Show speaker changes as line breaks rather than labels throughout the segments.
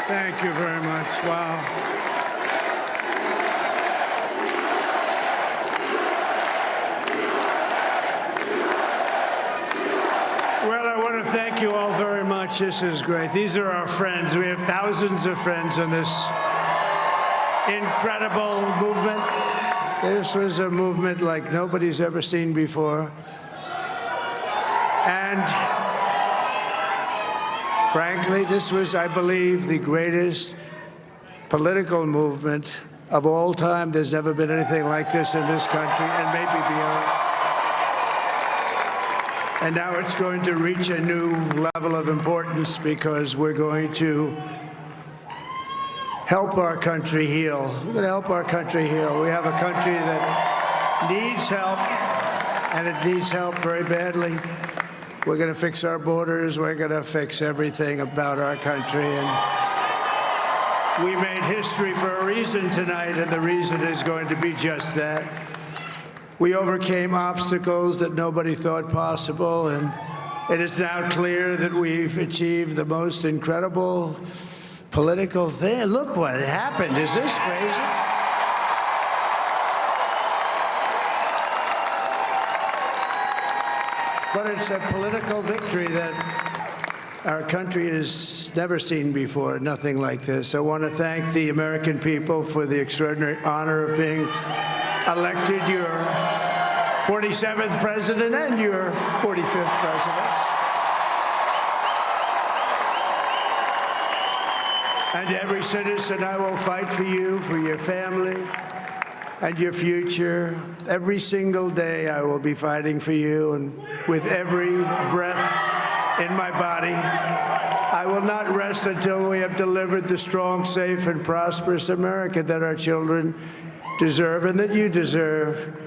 Thank you very much. Wow. Well, I want to thank you all very much. This is great. These are our friends. We have thousands of friends in this incredible movement. This was a movement like nobody's ever seen before. And frankly, this was, I believe, the greatest political movement of all time. There's never been anything like this in this country, and maybe beyond. And now it's going to reach a new level of importance because we're going to help our country heal. We're going to help our country heal. We have a country that needs help, and it needs help very badly. We're going to fix our borders. We're going to fix everything about our country. And we made history for a reason tonight, and the reason is going to be just that. We overcame obstacles that nobody thought possible, and it is now clear that we've achieved the most incredible political thing. Look what happened. Is this crazy? But it's a political victory that our country has never seen before, nothing like this. I want to thank the American people for the extraordinary honor of being elected your 47th president and your 45th president. And every citizen, I will fight for you, for your family, and your future. Every single day I will be fighting for you, and with every breath in my body, I will not rest until we have delivered the strong, safe, and prosperous America that our children deserve and that you deserve.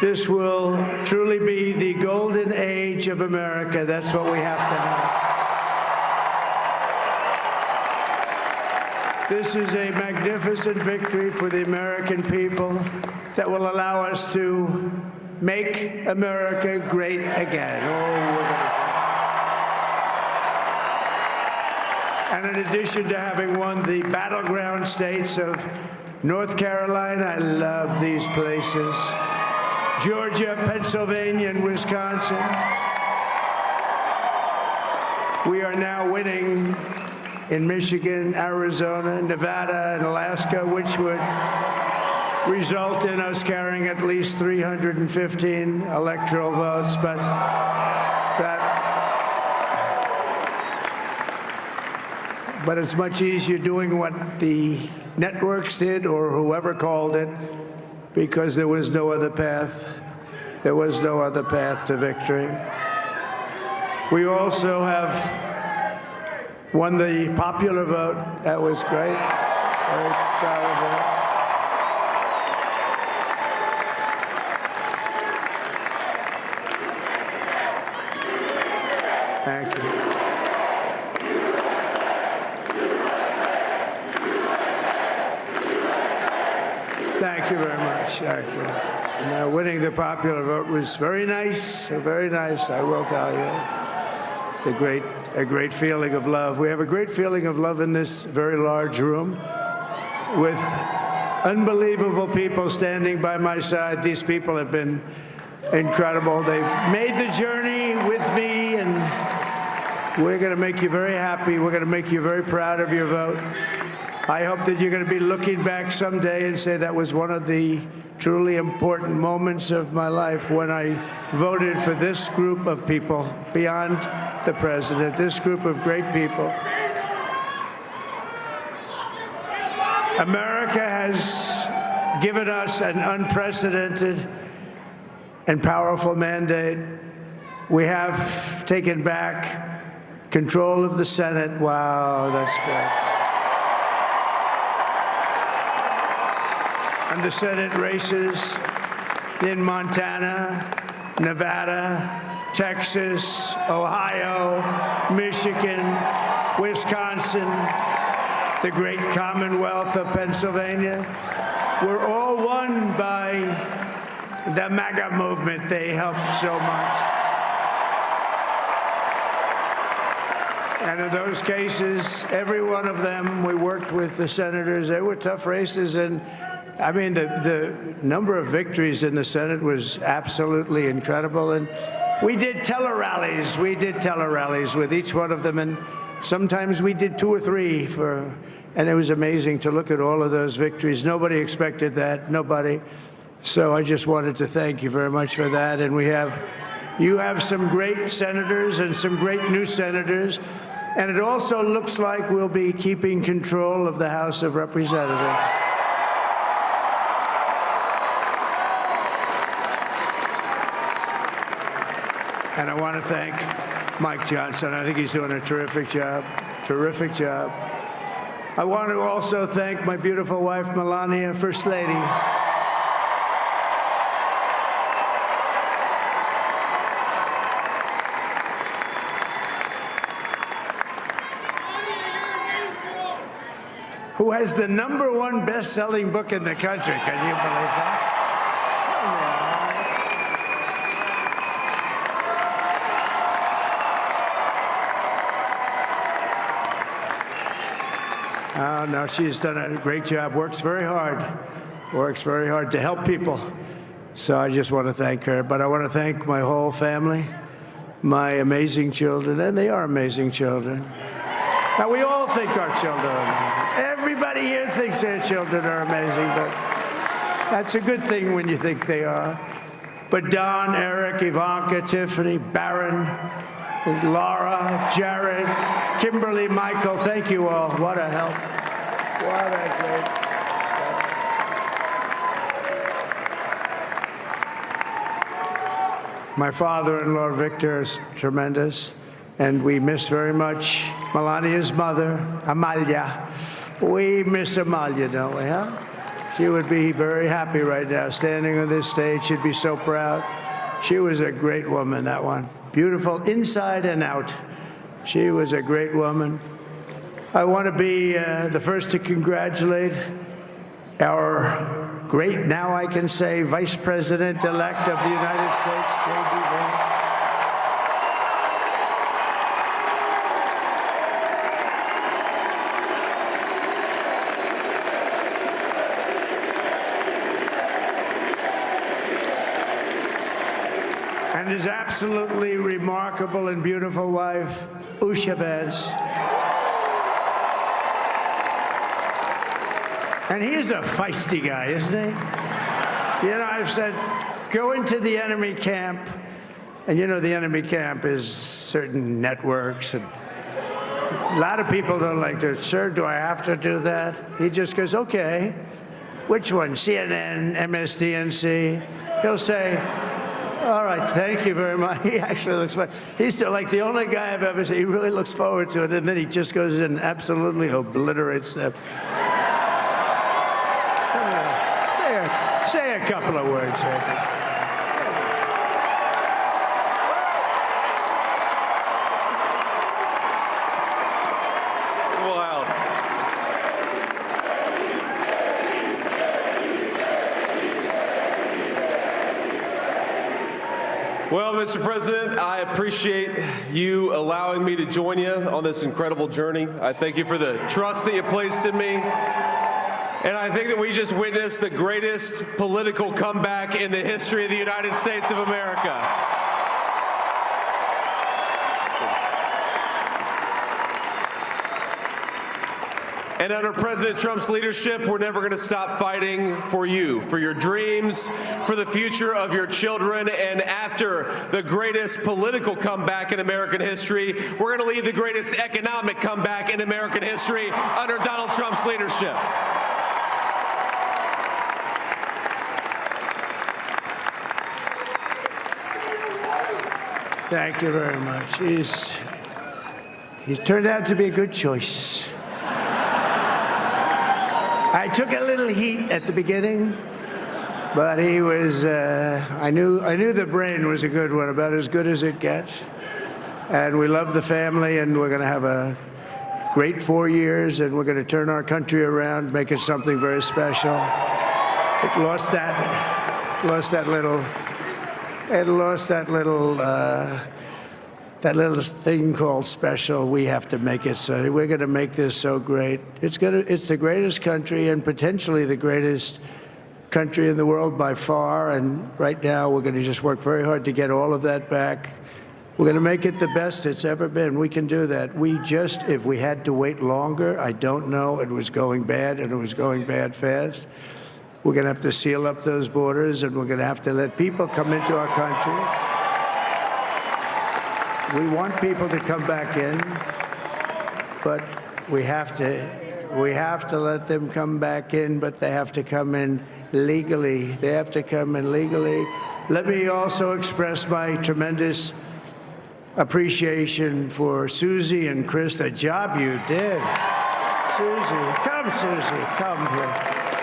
This will truly be the golden age of America. That's what we have to have. This is a magnificent victory for the American people that will allow us to make America great again. And in addition to having won the battleground states of North Carolina, I love these places, Georgia, Pennsylvania, and Wisconsin, we are now winning in Michigan, Arizona, Nevada, and Alaska, which would result in us carrying at least 315 electoral votes, but it's much easier doing what the networks did or whoever called it, because there was no other path. There was no other path to victory. We also have won the popular vote. That was great. Very proud of that. Thank you. Thank you very much. Thank you. Now, winning the popular vote was very nice, I will tell you. It's a great feeling of love. We have a great feeling of love in this very large room with unbelievable people standing by my side. These people have been incredible. They've made the journey with me, and we're going to make you very happy. We're going to make you very proud of your vote. I hope that you're going to be looking back someday and say that was one of the truly important moments of my life when I voted for this group of people beyond the president, this group of great people. America has given us an unprecedented and powerful mandate. We have taken back control of the Senate. Wow, that's good. And the Senate races in Montana, Nevada, Texas, Ohio, Michigan, Wisconsin, the great Commonwealth of Pennsylvania, were all won by the MAGA movement. They helped so much. And in those cases, every one of them, we worked with the senators. They were tough races. And I mean, the number of victories in the Senate was absolutely incredible. And we did tele-rallies. We did tele-rallies with each one of them. And sometimes we did 2 or 3 and it was amazing to look at all of those victories. Nobody expected that, nobody. So I just wanted to thank you very much for that. And you have some great senators and some great new senators. And it also looks like we'll be keeping control of the House of Representatives. And I want to thank Mike Johnson. I think he's doing a terrific job, terrific job. I want to also thank my beautiful wife, Melania, First Lady. Who has the #1 best-selling book in the country. Can you believe that? Oh, no, she's done a great job, works very hard to help people. So I just want to thank her. But I want to thank my whole family, my amazing children, and they are amazing children. Now, we all think our children are amazing. Everybody here thinks their children are amazing, but that's a good thing when you think they are. But Don, Eric, Ivanka, Tiffany, Barron, there's Laura, Jared, Kimberly, Michael, thank you all. What a help. What a great help. My father-in-law, Victor, is tremendous, and we miss very much Melania's mother, Amalia. We miss Amalia, don't we, huh? She would be very happy right now, standing on this stage. She'd be so proud. She was a great woman, that one. Beautiful inside and out. She was a great woman. I want to be the first to congratulate our great, now I can say, Vice President-elect of the United States, J.D. Vance. And his absolutely remarkable and beautiful wife, Usha Vance. And he is a feisty guy, isn't he? You know, I've said, go into the enemy camp, and you know the enemy camp is certain networks, and a lot of people don't like to, sir, do I have to do that? He just goes, okay, which one, CNN, MSDNC? He'll say, all right, thank you very much. He actually looks fine. He's still like the only guy I've ever seen. He really looks forward to it, and then he just goes in and absolutely obliterates them. Say a couple of words.
Wow. Well, Mr. President, I appreciate you allowing me to join you on this incredible journey. I thank you for the trust that you placed in me. And I think that we just witnessed the greatest political comeback in the history of the United States of America. And under President Trump's leadership, we're never going to stop fighting for you, for your dreams, for the future of your children. And after the greatest political comeback in American history, we're going to lead the greatest economic comeback in American history under Donald Trump's leadership.
Thank you very much. He's turned out to be a good choice. I took a little heat at the beginning, but he was, I knew the brain was a good one, about as good as it gets. And we love the family, and we're going to have a great 4 years, and we're going to turn our country around, make it something very special. It lost that little that little thing called special, we have to make it so. We're going to make this so great. It's the greatest country and potentially the greatest country in the world by far. And right now, we're going to just work very hard to get all of that back. We're going to make it the best it's ever been. We can do that. If we had to wait longer, I don't know. It was going bad, and it was going bad fast. We're going to have to seal up those borders, and we're going to have to let people come into our country. We want people to come back in, but we have to let them come back in, but they have to come in legally. They have to come in legally. Let me also express my tremendous appreciation for Susie and Chris, the job you did. Susie, come here.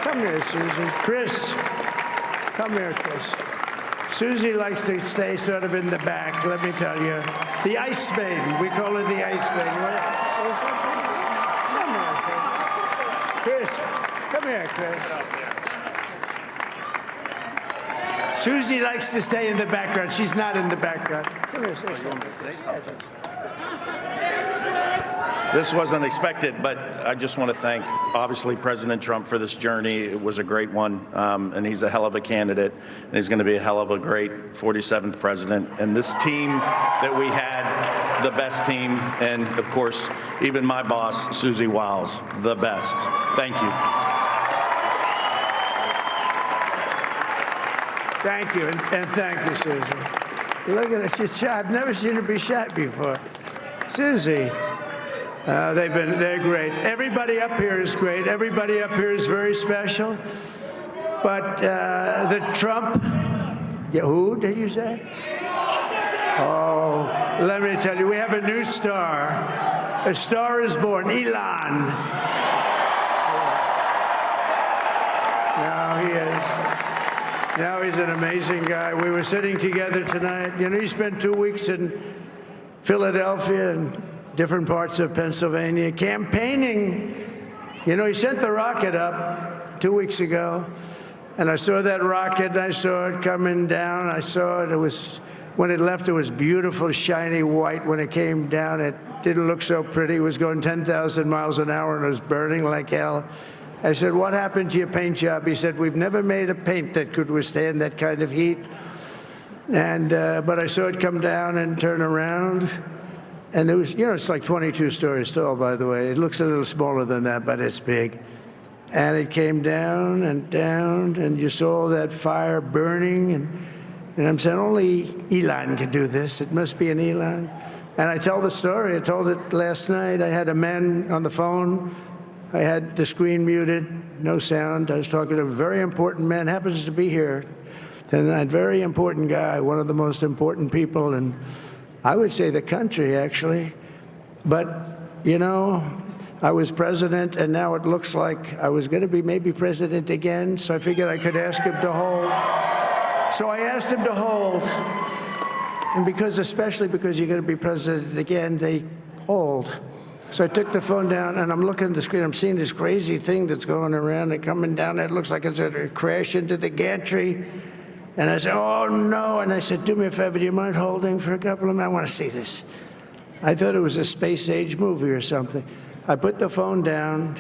Come here, Susie. Chris, come here, Chris. Susie likes to stay sort of in the back, let me tell you. The Ice Maiden, we call her the Ice Maiden. You want to say something? Come here, Chris. Susie likes to stay in the background. She's not in the background. Come here, say something.
This wasn't expected, but I just want to thank, obviously, President Trump for this journey. It was a great one, and he's a hell of a candidate, and he's going to be a hell of a great 47th president. And this team that we had, the best team, and, of course, even my boss, Susie Walz, the best. Thank you.
Thank you, and thank you, Susie. Look at her, she's shy. I've never seen her be shy before. Susie. They're great. Everybody up here is great. Everybody up here is very special. But the Trump, who did you say? Oh, let me tell you, we have a new star. A star is born, Elon. Now he is. Now he's an amazing guy. We were sitting together tonight. You know, he spent 2 weeks in Philadelphia and different parts of Pennsylvania, campaigning. You know, he sent the rocket up 2 weeks ago, and I saw that rocket, and I saw it coming down. I saw it. It was, when it left, it was beautiful, shiny white. When it came down, it didn't look so pretty. It was going 10,000 miles an hour, and it was burning like hell. I said, what happened to your paint job? He said, we've never made a paint that could withstand that kind of heat. And but I saw it come down and turn around. And it was, you know, it's like 22 stories tall, by the way. It looks a little smaller than that, but it's big. And it came down, and you saw that fire burning. And I'm saying, only Elon can do this. It must be an Elon. And I tell the story. I told it last night. I had a man on the phone. I had the screen muted, no sound. I was talking to a very important man, happens to be here. And that very important guy, one of the most important people in, I would say, the country, actually. But, you know, I was president, and now it looks like I was going to be maybe president again, so I figured I could ask him to hold. So I asked him to hold. And especially because you're going to be president again, they hold. So I took the phone down, and I'm looking at the screen. I'm seeing this crazy thing that's going around and coming down. It looks like it's going to crash into the gantry. And I said, oh, no. And I said, do me a favor, do you mind holding for a couple of minutes? I want to see this. I thought it was a space-age movie or something. I put the phone down.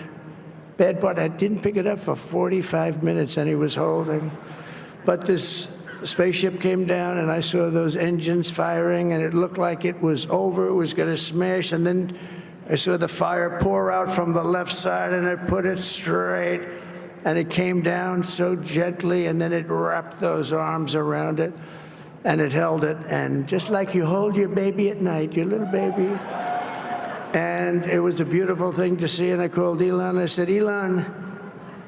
Bad part, I didn't pick it up for 45 minutes, and he was holding. But this spaceship came down, and I saw those engines firing, and it looked like it was over. It was going to smash. And then I saw the fire pour out from the left side, and I put it straight. And it came down so gently, and then it wrapped those arms around it, and it held it. And just like you hold your baby at night, your little baby. And it was a beautiful thing to see. And I called Elon. I said, Elon,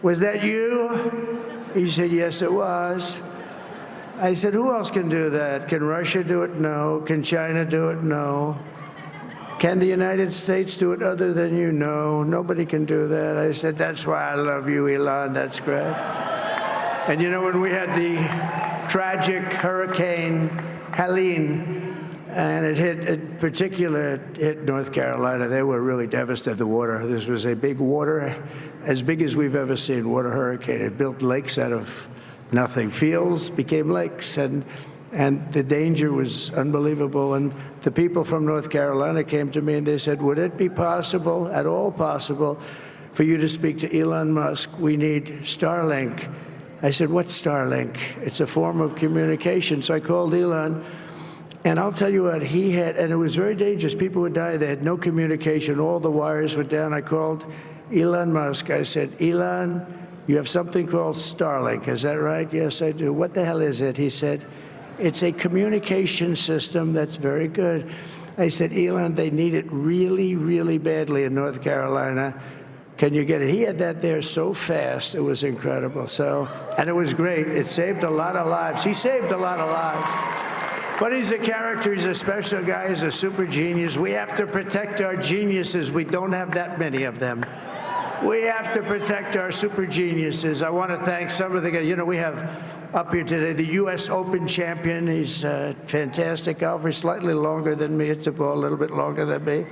was that you? He said, yes, it was. I said, who else can do that? Can Russia do it? No. Can China do it? No. Can the United States do it other than you? No, nobody can do that. I said, that's why I love you, Elon. That's great. And you know, when we had the tragic Hurricane Helene, and it hit North Carolina, they were really devastated. The water, this was a big water, as big as we've ever seen, water hurricane. It built lakes out of nothing. Fields became lakes, and And the danger was unbelievable. And the people from North Carolina came to me and they said, would it be possible, at all possible, for you to speak to Elon Musk? We need Starlink. I said, what's Starlink? It's a form of communication. So I called Elon, and I'll tell you what, he had, and it was very dangerous. People would die. They had no communication. All the wires were down. I called Elon Musk. I said, Elon, you have something called Starlink. Is that right? Yes, I do. What the hell is it? He said, it's a communication system that's very good. I said, Elon, they need it really, really badly in North Carolina. Can you get it? He had that there so fast. It was incredible. So, and it was great. It saved a lot of lives. He saved a lot of lives. But he's a character. He's a special guy. He's a super genius. We have to protect our geniuses. We don't have that many of them. We have to protect our super geniuses. I want to thank some of the guys. You know, we have up here today the U.S. Open champion. He's a fantastic golfer, slightly longer than me. It's a ball, a little bit longer than me.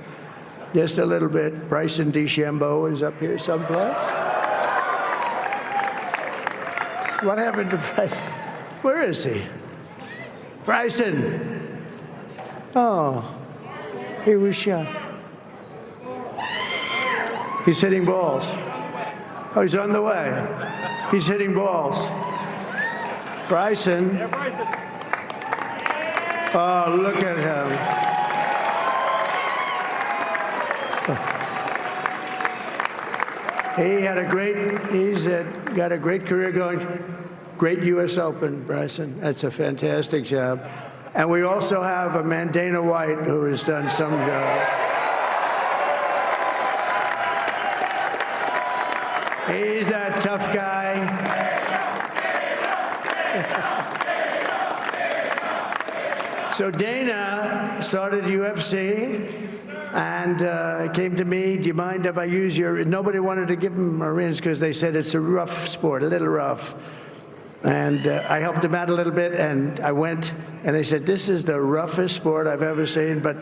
Just a little bit. Bryson DeChambeau is up here someplace. What happened to Bryson? Where is he? Bryson. Oh, he was shot. He's hitting balls. Oh, he's on the way. He's hitting balls. Bryson. Oh, look at him. He had a great, he's got a great career going. Great U.S. Open, Bryson. That's a fantastic job. And we also have a man, Dana White, who has done some job. He's a tough guy. So Dana started UFC and came to me, do you mind if I use your, nobody wanted to give him Marines because they said it's a rough sport, a little rough. And I helped him out a little bit, and I went, and they said, this is the roughest sport I've ever seen, but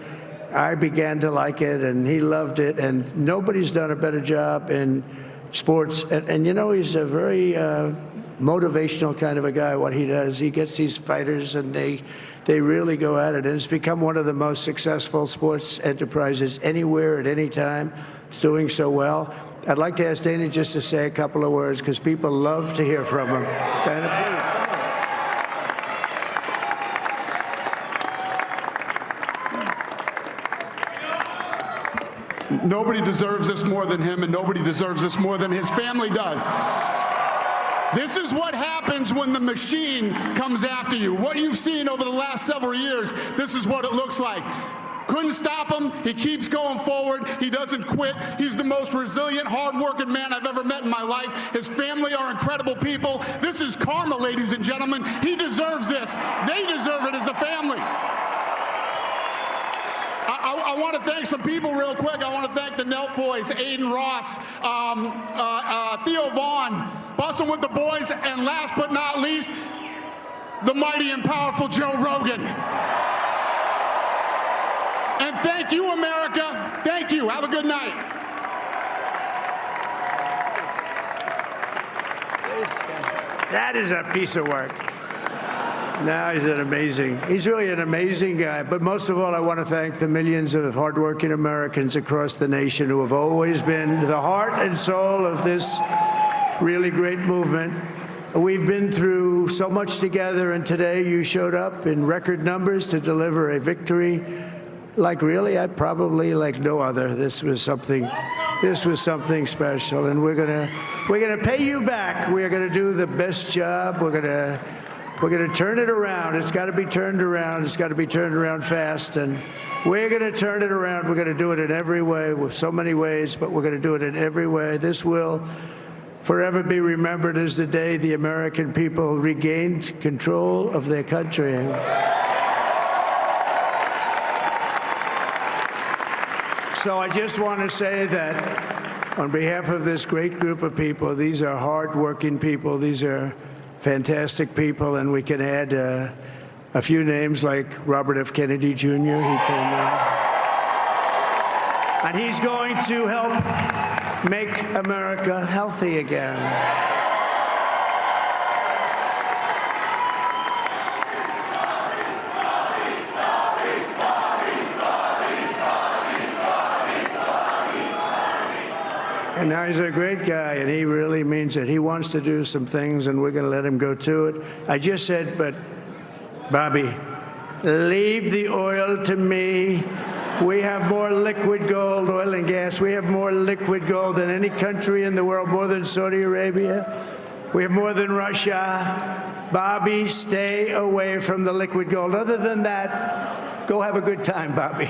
I began to like it, and he loved it, and nobody's done a better job in sports. And you know, he's a very motivational kind of a guy, what he does. He gets these fighters, and they really go at it, and it's become one of the most successful sports enterprises anywhere at any time. It's doing so well. I'd like to ask Dana just to say a couple of words because people love to hear from him. Dana,
please. Nobody deserves this more than him, and nobody deserves this more than his family does. This is what happens when the machine comes after you. What you've seen over the last several years, this is what it looks like. Couldn't stop him. He keeps going forward. He doesn't quit. He's the most resilient, hard-working man I've ever met in my life. His family are incredible people. This is karma, ladies and gentlemen. He deserves this. They deserve it as a family. I want to thank some people real quick. I want to thank the Nelk boys, Aiden Ross, Theo Vaughn, Bustin' with the boys, and last but not least, the mighty and powerful Joe Rogan. And thank you, America. Thank you. Have a good night.
that is a piece of work. No, he's really an amazing guy. But most of all, I want to thank the millions of hardworking Americans across the nation who have always been the heart and soul of this really great movement. We've been through so much together, and today you showed up in record numbers to deliver a victory like probably like no other. This was something special, and we're gonna pay you back. We're gonna do the best job. We're gonna turn it around. It's got to be turned around. It's got to be turned around fast, and we're gonna turn it around. We're gonna do it in every way, with so many ways, but we're gonna do it in every way. This will forever be remembered as the day the American people regained control of their country. So I just want to say that on behalf of this great group of people, these are hardworking people, these are fantastic people, and we can add a few names like Robert F. Kennedy Jr. He came in. And he's going to help make America healthy again. And now he's a great guy, and he really means it. He wants to do some things, and we're going to let him go to it. I just said, but Bobby, leave the oil to me. We have more liquid gold, oil and gas. We have more liquid gold than any country in the world, more than Saudi Arabia. We have more than Russia. Bobby, stay away from the liquid gold. Other than that, go have a good time, Bobby.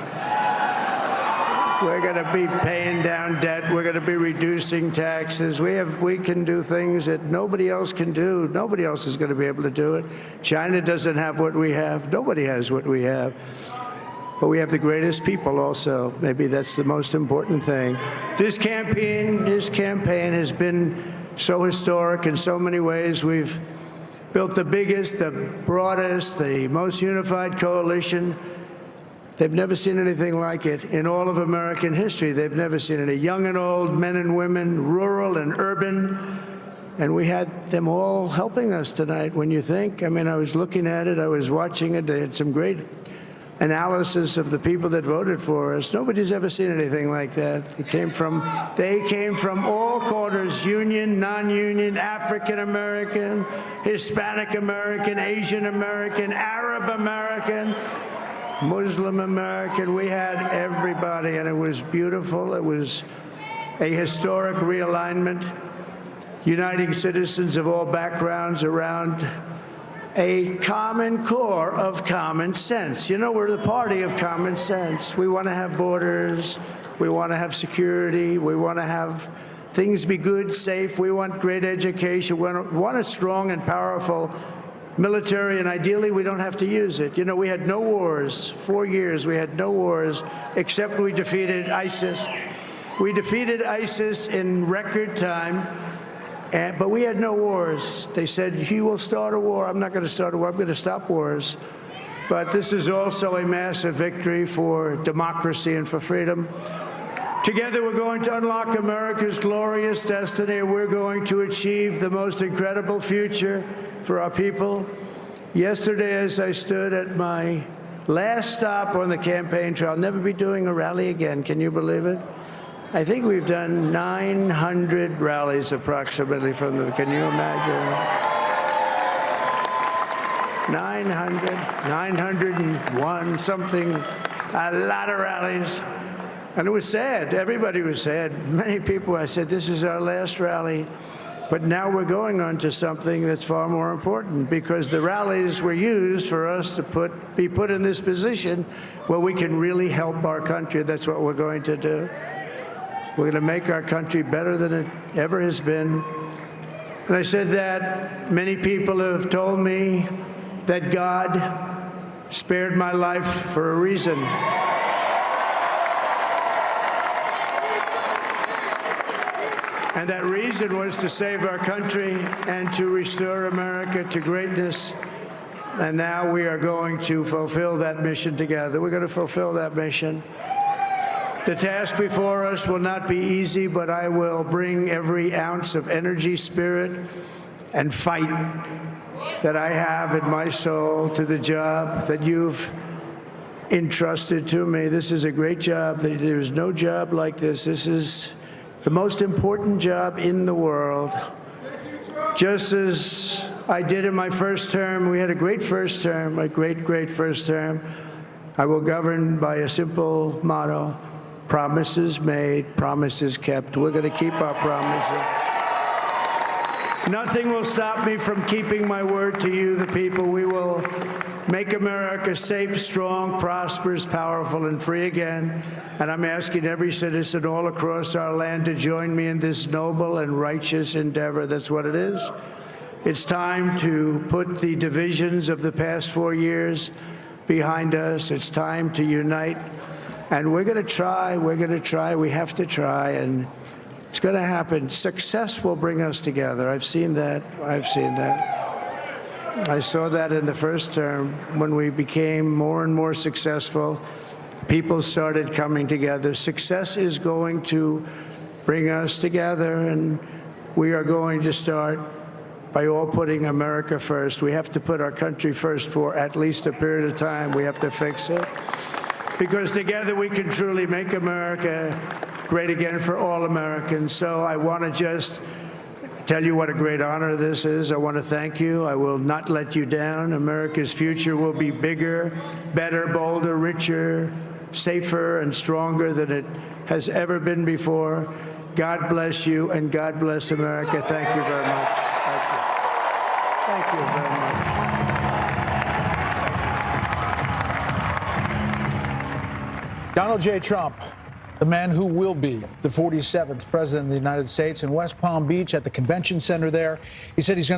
We're going to be paying down debt. We're going to be reducing taxes. We can do things that nobody else can do. Nobody else is going to be able to do it. China doesn't have what we have. Nobody has what we have. But we have the greatest people also. Maybe that's the most important thing. This campaign has been so historic in so many ways. We've built the biggest, the broadest, the most unified coalition. They've never seen anything like it in all of American history. They've never seen it. Young and old, men and women, rural and urban. And we had them all helping us tonight, when you think. I mean, I was looking at it. I was watching it. They had some great analysis of the people that voted for us. Nobody's ever seen anything like that. They came from all corners, union, non-union, African American, Hispanic American, Asian American, Arab American, Muslim American. We had everybody, and it was beautiful. It was a historic realignment, uniting citizens of all backgrounds around a common core of common sense. You know, we're the party of common sense. We want to have borders. We want to have security. We want to have things be good, safe. We want great education. We want a strong and powerful military, and ideally we don't have to use it. You know, we had no wars. 4 years we had no wars, except we defeated ISIS. We defeated ISIS in record time. But we had no wars. They said, he will start a war. I'm not going to start a war. I'm going to stop wars. But this is also a massive victory for democracy and for freedom. Together, we're going to unlock America's glorious destiny. We're going to achieve the most incredible future for our people. Yesterday, as I stood at my last stop on the campaign trail, I'll never be doing a rally again. Can you believe it? I think we've done 900 rallies approximately from them. Can you imagine? 901, something, a lot of rallies. And it was sad. Everybody was sad. Many people, I said, this is our last rally. But now we're going on to something that's far more important, because the rallies were used for us to be put in this position where we can really help our country. That's what we're going to do. We're going to make our country better than it ever has been. And I said that many people have told me that God spared my life for a reason. And that reason was to save our country and to restore America to greatness. And now we are going to fulfill that mission together. We're going to fulfill that mission. The task before us will not be easy, but I will bring every ounce of energy, spirit, and fight that I have in my soul to the job that you've entrusted to me. This is a great job. There's no job like this. This is the most important job in the world. Just as I did in my first term, we had a great first term, a great first term. I will govern by a simple motto: promises made, promises kept. We're going to keep our promises. Nothing will stop me from keeping my word to you, the people. We will make America safe, strong, prosperous, powerful, and free again. And I'm asking every citizen all across our land to join me in this noble and righteous endeavor. That's what it is. It's time to put the divisions of the past 4 years behind us. It's time to unite. And we're going to try. We're going to try. We have to try. And it's going to happen. Success will bring us together. I've seen that. I've seen that. I saw that in the first term. When we became more and more successful, people started coming together. Success is going to bring us together, and we are going to start by all putting America first. We have to put our country first for at least a period of time. We have to fix it, because together we can truly make America great again for all Americans. So I want to just tell you what a great honor this is. I want to thank you. I will not let you down. America's future will be bigger, better, bolder, richer, safer, and stronger than it has ever been before. God bless you, and God bless America. Thank you very much. Thank you. Thank you very much.
Donald J. Trump, the man who will be the 47th president of the United States, in West Palm Beach at the convention center there. He said he's going to